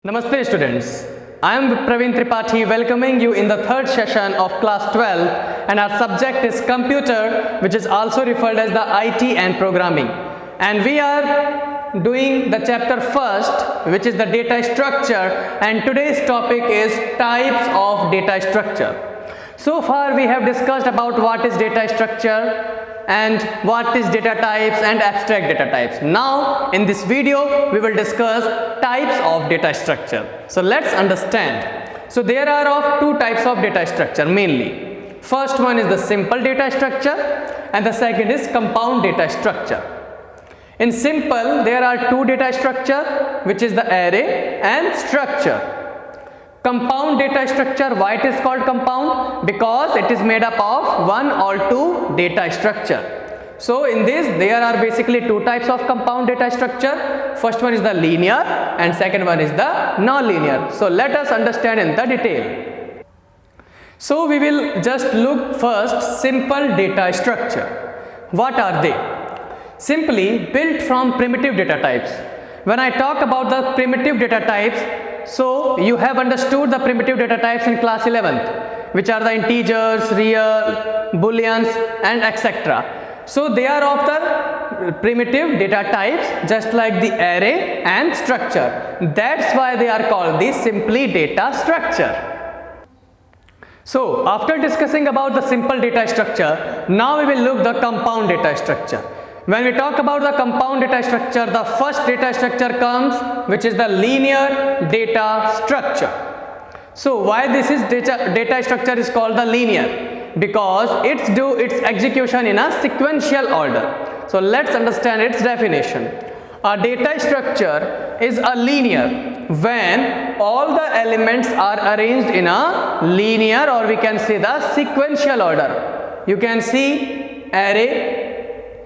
Namaste students, I am Praveen Tripathi welcoming you in the third session of class 12 and our subject is computer, which is also referred as the IT and programming, and we are doing the chapter first, which is the data structure, and today's topic is types of data structure. So far we have discussed about what is data structure and what is data types and abstract data types. Now in this video we will discuss types of data structure. So let's understand. So there are of two types of data structure mainly. First one is the simple data structure and the second is compound data structure. In simple there are two data structure, which is the array and structure. Compound data structure, why it is called compound? Because it is made up of one or two data structure. So in this there are basically two types of compound data structure. First one is the linear and second one is the non-linear. So let us understand in the detail. So we will just look first simple data structure. What are they? Simply built from primitive data types. When I talk about the primitive data types, so you have understood the primitive data types in class 11th, which are the integers, real, booleans and etc. So they are of the primitive data types just like the array and structure. That's why they are called the simply data structure. So after discussing about the simple data structure, now we will look the compound data structure. When we talk about the compound data structure, the first data structure comes, which is the linear data structure. So why this is data structure is called the linear? Because it's do its execution in a sequential order. So let's understand its definition. A data structure is a linear when all the elements are arranged in a linear, or we can say the sequential order. You can see array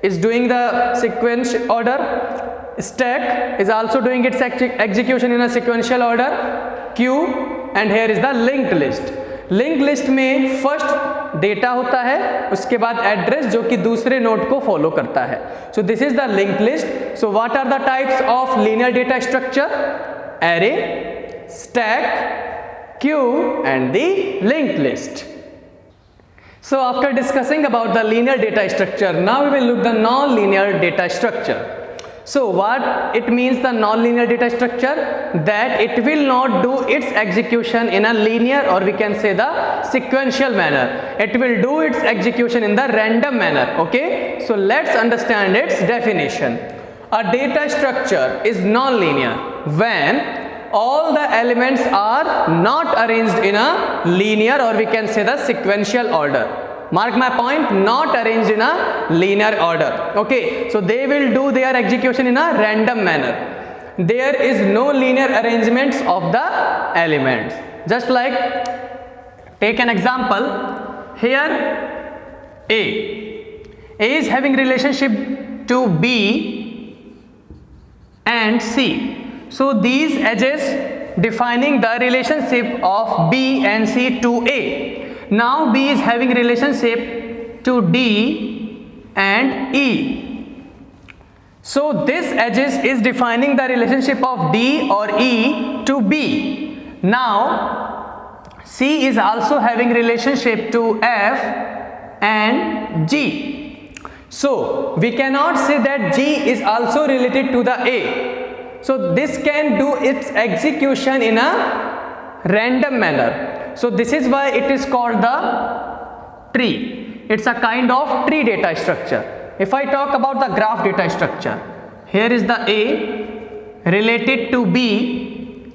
is doing the sequence order, stack is also doing its execution in a sequential order, queue, and here is the linked list. Link list में first data होता है, उसके बाद address जो कि दूसरे node को follow करता है. So this is the link list. So what are the types of linear data structure? Array, stack, queue and the linked list. So after discussing about the linear data structure, now we will look the non-linear data structure. So what it means the non-linear data structure? That it will not do its execution in a linear, or we can say the sequential manner. It will do its execution in the random manner. Okay, so let's understand its definition. A data structure is non-linear when all the elements are not arranged in a linear, or we can say the sequential order. Mark my point, not arranged in a linear order. Okay, so they will do their execution in a random manner. There is no linear arrangements of the elements. Just like, take an example. Here A is having relationship to B and C. So these edges defining the relationship of B and C to A. Now B is having relationship to D and E. So this edges is defining the relationship of D or E to B. Now C is also having relationship to F and G. So we cannot say that G is also related to the A. So this can do its execution in a random manner. So this is why it is called the tree. It's a kind of tree data structure. If I talk about the graph data structure, here is the A related to B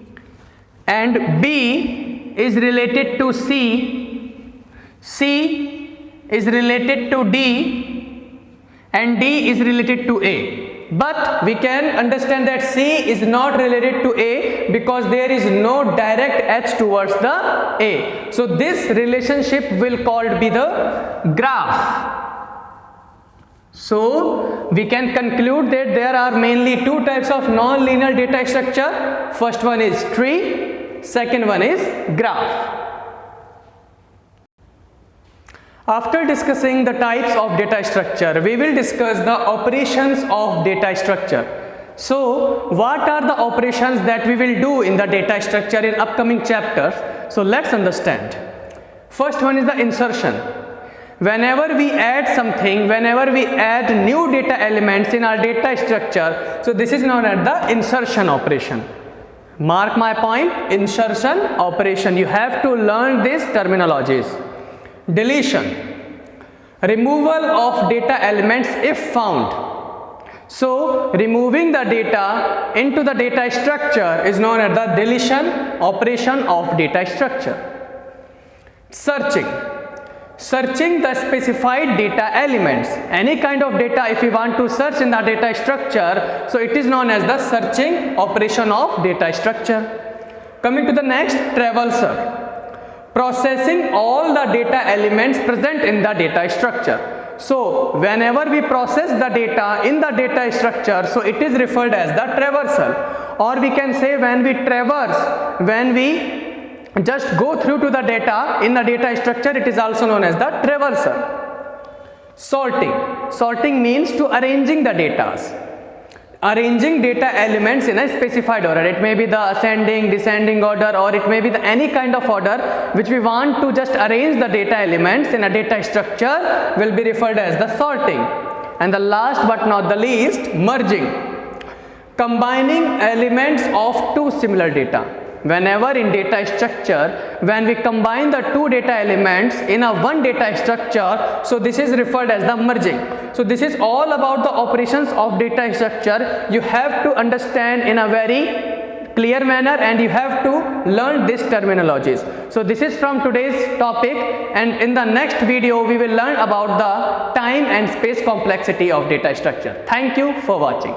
and B is related to C, C is related to D and D is related to A. But we can understand that C is not related to A because there is no direct H towards the A. So this relationship will called be the graph. So we can conclude that there are mainly two types of non-linear data structure. First one is tree, second one is graph. After discussing the types of data structure, we will discuss the operations of data structure. So what are the operations that we will do in the data structure in upcoming chapters? So let's understand. First one is the insertion. Whenever we add something, whenever we add new data elements in our data structure, so this is known as the insertion operation. Mark my point, insertion operation. You have to learn these terminologies. Deletion, removal of data elements if found. So removing the data into the data structure is known as the deletion operation of data structure. Searching, searching the specified data elements. Any kind of data if we want to search in the data structure, so it is known as the searching operation of data structure. Coming to the next, traversal, processing all the data elements present in the data structure. So whenever we process the data in the data structure, so it is referred as the traversal, or we can say when we traverse, when we just go through to the data in the data structure, it is also known as the traversal. Sorting, sorting means to arranging the data. Arranging data elements in a specified order. It may be the ascending, descending order, or it may be the any kind of order which we want to just arrange the data elements in a data structure will be referred as the sorting. And the last but not the least, merging, combining elements of two similar data. Whenever in data structure, when we combine the two data elements in a one data structure, so this is referred as the merging. So this is all about the operations of data structure. You have to understand in a very clear manner and you have to learn these terminologies. So this is from today's topic, and in the next video we will learn about the time and space complexity of data structure. Thank you for watching.